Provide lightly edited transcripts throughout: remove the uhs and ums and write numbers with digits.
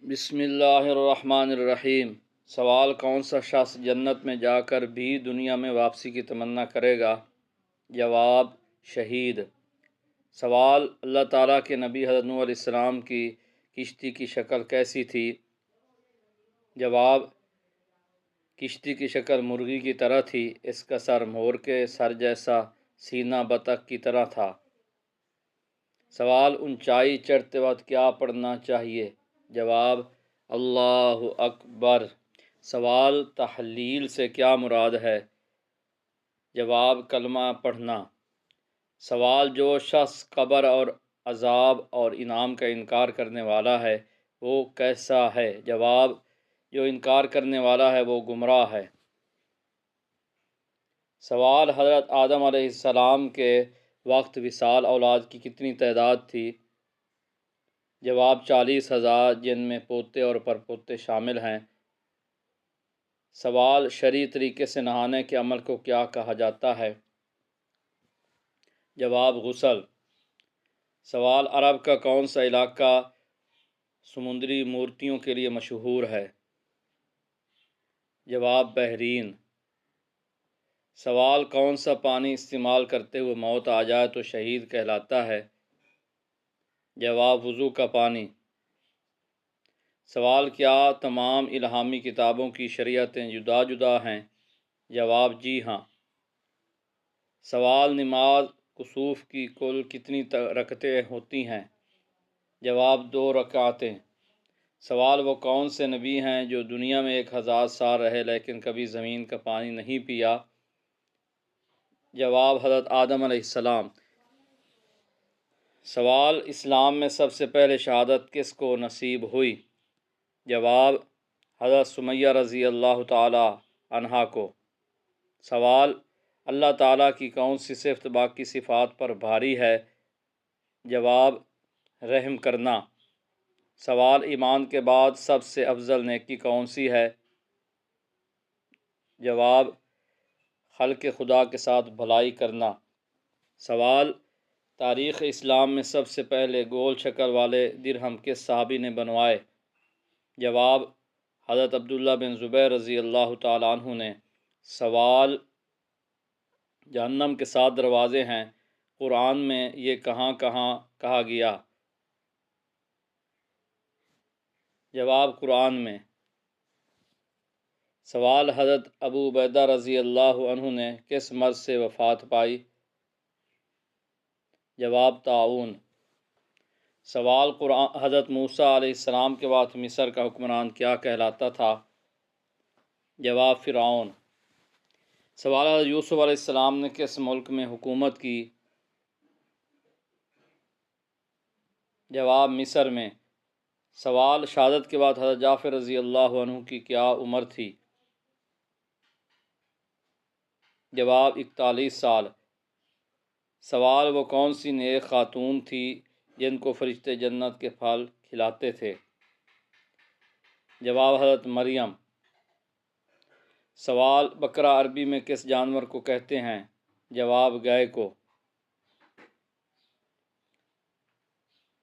بسم اللہ الرحمن الرحیم۔ سوال: کون سا شخص جنت میں جا کر بھی دنیا میں واپسی کی تمنا کرے گا؟ جواب: شہید۔ سوال: اللہ تعالیٰ کے نبی حضرت نوح علیہ السلام کی کشتی کی شکل کیسی تھی؟ جواب: کشتی کی شکل مرغی کی طرح تھی، اس کا سر مور کے سر جیسا، سینہ بطخ کی طرح تھا۔ سوال: اونچائی چڑھتے وقت کیا پڑھنا چاہیے؟ جواب: اللہ اکبر۔ سوال: تحلیل سے کیا مراد ہے؟ جواب: کلمہ پڑھنا۔ سوال: جو شخص قبر اور عذاب اور انعام کا انکار کرنے والا ہے وہ کیسا ہے؟ جواب: جو انکار کرنے والا ہے وہ گمراہ ہے۔ سوال: حضرت آدم علیہ السلام کے وقت وصال اولاد کی کتنی تعداد تھی؟ جواب: 40,000، جن میں پوتے اور پرپوتے شامل ہیں۔ سوال: شرعی طریقے سے نہانے کے عمل کو کیا کہا جاتا ہے؟ جواب: غسل۔ سوال: عرب کا کون سا علاقہ سمندری مورتیوں کے لیے مشہور ہے؟ جواب: بحرین۔ سوال: کون سا پانی استعمال کرتے ہوئے موت آ جائے تو شہید کہلاتا ہے؟ جواب: وضو کا پانی۔ سوال: کیا تمام الہامی کتابوں کی شریعتیں جدا جدا ہیں؟ جواب: جی ہاں۔ سوال: نماز کسوف کی کل کتنی رکعتیں ہوتی ہیں؟ جواب: 2 رکعتیں۔ سوال: وہ کون سے نبی ہیں جو دنیا میں 1000 سال رہے لیکن کبھی زمین کا پانی نہیں پیا؟ جواب: حضرت آدم علیہ السلام۔ سوال: اسلام میں سب سے پہلے شہادت کس کو نصیب ہوئی؟ جواب: حضرت سمیہ رضی اللہ تعالی عنہا کو۔ سوال: اللہ تعالیٰ کی کون سی صفت باقی صفات پر بھاری ہے؟ جواب: رحم کرنا۔ سوال: ایمان کے بعد سب سے افضل نیکی کون سی ہے؟ جواب: خلق خدا کے ساتھ بھلائی کرنا۔ سوال: تاریخ اسلام میں سب سے پہلے گول شکل والے درہم کس صحابی نے بنوائے؟ جواب: حضرت عبداللہ بن زبیر رضی اللہ تعالیٰ عنہ نے۔ سوال: جہنم کے 7 دروازے ہیں، قرآن میں یہ کہاں کہاں کہا گیا؟ جواب: قرآن میں۔ سوال: حضرت ابو عبیدہ رضی اللہ عنہ نے کس مرض سے وفات پائی؟ جواب: طاعون۔ سوال: حضرت موسیٰ علیہ السلام کے بعد مصر کا حکمران کیا کہلاتا تھا؟ جواب: فرعون۔ سوال: حضرت یوسف علیہ السلام نے کس ملک میں حکومت کی؟ جواب: مصر میں۔ سوال: شہادت کے بعد حضرت جعفر رضی اللہ عنہ کی کیا عمر تھی؟ جواب: 41 سال۔ سوال: وہ کون سی نیک خاتون تھی جن کو فرشتے جنت کے پھل کھلاتے تھے؟ جواب: حضرت مریم۔ سوال: بکرا عربی میں کس جانور کو کہتے ہیں؟ جواب: گائے کو۔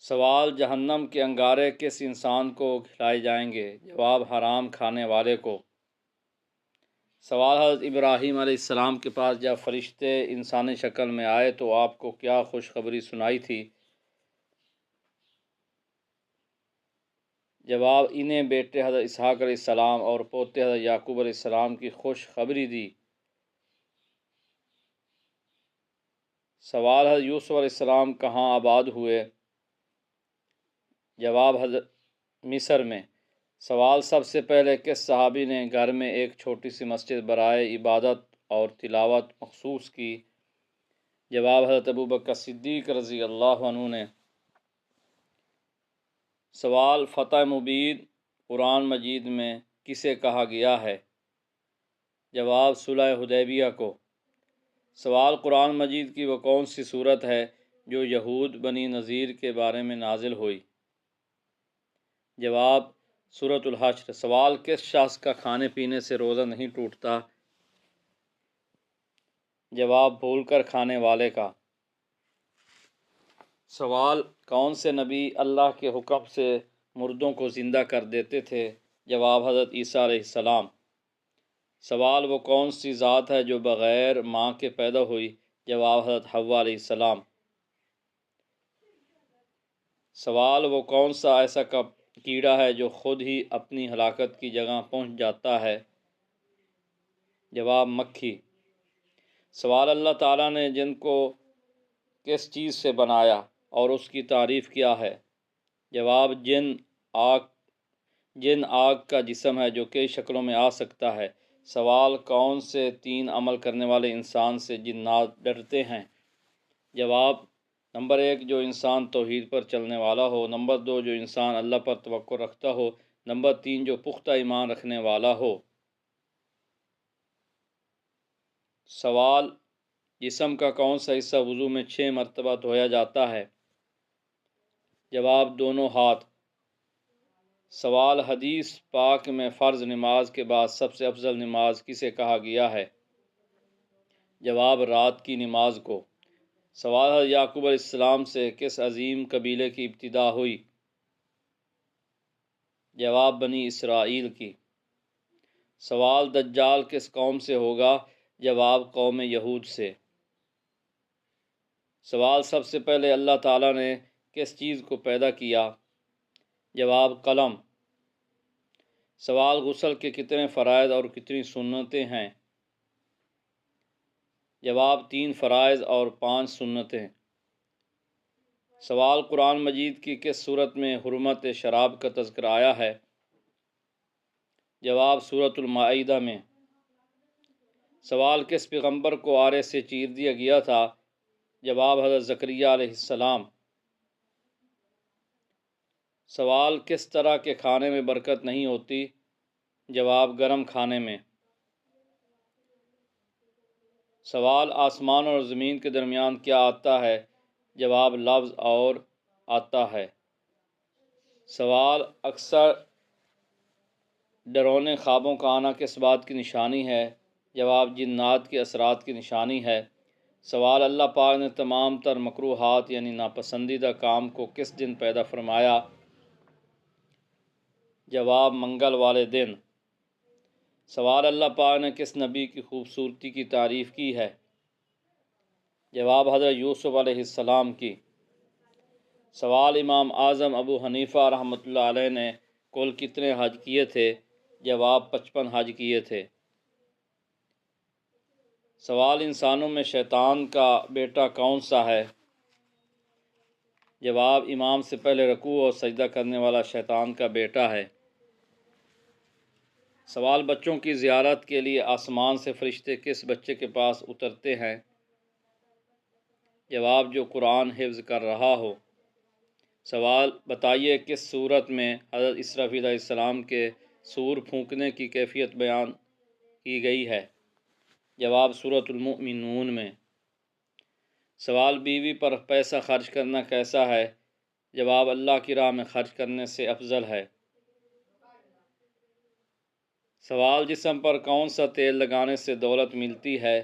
سوال: جہنم کے انگارے کس انسان کو کھلائے جائیں گے؟ جواب: حرام کھانے والے کو۔ سوال: حضرت ابراہیم علیہ السلام کے پاس جب فرشتے انسانی شکل میں آئے تو آپ کو کیا خوشخبری سنائی تھی؟ جواب: انہیں بیٹے حضرت اسحاق علیہ السلام اور پوتے حضرت یعقوب علیہ السلام کی خوشخبری دی۔ سوال: حضرت یوسف علیہ السلام کہاں آباد ہوئے؟ جواب: حضرت مصر میں۔ سوال: سب سے پہلے کس صحابی نے گھر میں ایک چھوٹی سی مسجد برائے عبادت اور تلاوت مخصوص کی؟ جواب: حضرت ابوبکر صدیق رضی اللہ عنہ نے۔ سوال: فتح مبین قرآن مجید میں کسے کہا گیا ہے؟ جواب: صلح حدیبیہ کو۔ سوال: قرآن مجید کی وہ کون سی صورت ہے جو یہود بنی نذیر کے بارے میں نازل ہوئی؟ جواب: سورۃ الحشر۔ سوال: کس شخص کا کھانے پینے سے روزہ نہیں ٹوٹتا؟ جواب: بھول کر کھانے والے کا۔ سوال: کون سے نبی اللہ کے حکم سے مردوں کو زندہ کر دیتے تھے؟ جواب حضرت عیسیٰ علیہ السلام۔ سوال وہ کون سی ذات ہے جو بغیر ماں کے پیدا ہوئی؟ جواب حضرت حوا علیہ السلام۔ سوال وہ کون سا ایسا کیڑا ہے جو خود ہی اپنی ہلاکت کی جگہ پہنچ جاتا ہے؟ جواب مکھی۔ سوال اللہ تعالیٰ نے جن کو کس چیز سے بنایا اور اس کی تعریف کیا ہے؟ جواب جن آگ کا جسم ہے جو کئی شکلوں میں آ سکتا ہے۔ سوال کون سے 3 عمل کرنے والے انسان سے جنات ڈرتے ہیں؟ جواب نمبر 1 جو انسان توحید پر چلنے والا ہو، نمبر 2 جو انسان اللہ پر توکل رکھتا ہو، نمبر 3 جو پختہ ایمان رکھنے والا ہو۔ سوال جسم کا کون سا حصہ وضو میں 6 مرتبہ دھویا جاتا ہے؟ جواب دونوں ہاتھ۔ سوال حدیث پاک میں فرض نماز کے بعد سب سے افضل نماز کسے کہا گیا ہے؟ جواب رات کی نماز کو۔ سوال حضرت یعقوب علیہ السلام سے کس عظیم قبیلے کی ابتدا ہوئی؟ جواب بنی اسرائیل کی۔ سوال دجال کس قوم سے ہوگا؟ جواب قوم یہود سے۔ سوال سب سے پہلے اللہ تعالیٰ نے کس چیز کو پیدا کیا؟ جواب قلم۔ سوال غسل کے کتنے فرائض اور کتنی سنتیں ہیں؟ جواب 3 فرائض اور 5 سنتیں۔ سوال قرآن مجید کی کس صورت میں حرمت شراب کا تذکرہ آیا ہے؟ جواب سورۃ المائدہ میں۔ سوال کس پیغمبر کو آرے سے چیر دیا گیا تھا؟ جواب حضرت زکریا علیہ السلام۔ سوال کس طرح کے کھانے میں برکت نہیں ہوتی؟ جواب گرم کھانے میں۔ سوال آسمان اور زمین کے درمیان کیا آتا ہے؟ جواب لفظ اور آتا ہے۔ سوال اکثر ڈرونے خوابوں کا آنا کس بات کی نشانی ہے؟ جواب جنات کے اثرات کی نشانی ہے۔ سوال اللہ پاک نے تمام تر مکروہات یعنی ناپسندیدہ کام کو کس دن پیدا فرمایا؟ جواب منگل والے دن۔ سوال اللہ پاک نے کس نبی کی خوبصورتی کی تعریف کی ہے؟ جواب حضرت یوسف علیہ السلام کی۔ سوال امام اعظم ابو حنیفہ رحمۃ اللہ علیہ نے کل کتنے حج کیے تھے؟ جواب 55 حج کیے تھے۔ سوال انسانوں میں شیطان کا بیٹا کون سا ہے؟ جواب امام سے پہلے رکوع اور سجدہ کرنے والا شیطان کا بیٹا ہے۔ سوال بچوں کی زیارت کے لیے آسمان سے فرشتے کس بچے کے پاس اترتے ہیں؟ جواب جو قرآن حفظ کر رہا ہو۔ سوال بتائیے کس صورت میں حضرت اسرافیل علیہ السلام کے سور پھونکنے کی کیفیت بیان کی گئی ہے؟ جواب سورۃ المؤمنون میں۔ سوال بیوی پر پیسہ خرچ کرنا کیسا ہے؟ جواب اللہ کی راہ میں خرچ کرنے سے افضل ہے۔ سوال جسم پر کون سا تیل لگانے سے دولت ملتی ہے؟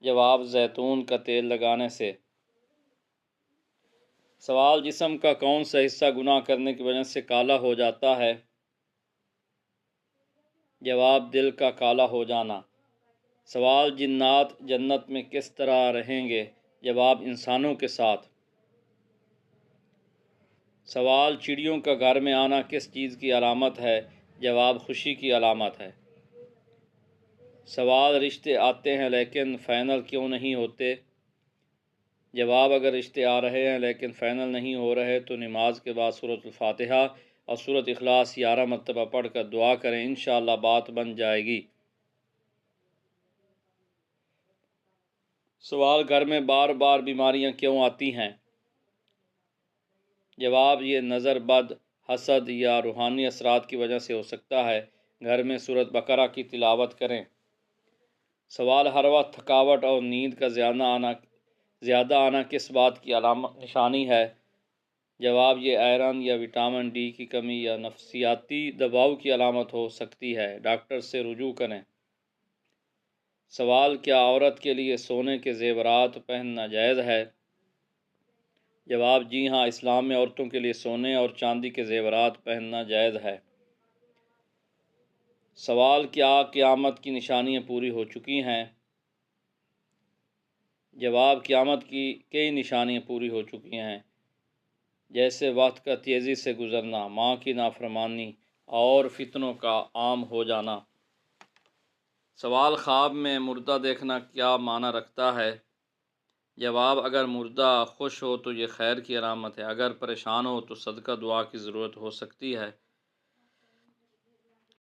جواب زیتون کا تیل لگانے سے۔ سوال جسم کا کون سا حصہ گناہ کرنے کی وجہ سے کالا ہو جاتا ہے؟ جواب دل کا کالا ہو جانا۔ سوال جنات جنت میں کس طرح رہیں گے؟ جواب انسانوں کے ساتھ۔ سوال چڑیوں کا گھر میں آنا کس چیز کی علامت ہے؟ جواب خوشی کی علامت ہے۔ سوال رشتے آتے ہیں لیکن فائنل کیوں نہیں ہوتے؟ جواب اگر رشتے آ رہے ہیں لیکن فائنل نہیں ہو رہے تو نماز کے بعد سورۃ الفاتحہ اور سورۃ اخلاص 11 مرتبہ پڑھ کر دعا کریں، انشاءاللہ بات بن جائے گی۔ سوال گھر میں بار بار بیماریاں کیوں آتی ہیں؟ جواب یہ نظر بد، حسد یا روحانی اثرات کی وجہ سے ہو سکتا ہے۔ گھر میں سورۃ بقرہ کی تلاوت کریں۔ سوال ہر وقت تھکاوٹ اور نیند کا زیادہ آنا کس بات کی علامت نشانی ہے؟ جواب یہ آئرن یا وٹامن ڈی کی کمی یا نفسیاتی دباؤ کی علامت ہو سکتی ہے، ڈاکٹر سے رجوع کریں۔ سوال کیا عورت کے لیے سونے کے زیورات پہننا جائز ہے؟ جواب: جی ہاں، اسلام میں عورتوں کے لیے سونے اور چاندی کے زیورات پہننا جائز ہے۔ سوال: کیا قیامت کی نشانیاں پوری ہو چکی ہیں؟ جواب: قیامت کی کئی نشانیاں پوری ہو چکی ہیں، جیسے وقت کا تیزی سے گزرنا، ماں کی نافرمانی اور فتنوں کا عام ہو جانا۔ سوال: خواب میں مردہ دیکھنا کیا معنی رکھتا ہے؟ جواب: اگر مردہ خوش ہو تو یہ خیر کی علامت ہے، اگر پریشان ہو تو صدقہ دعا کی ضرورت ہو سکتی ہے۔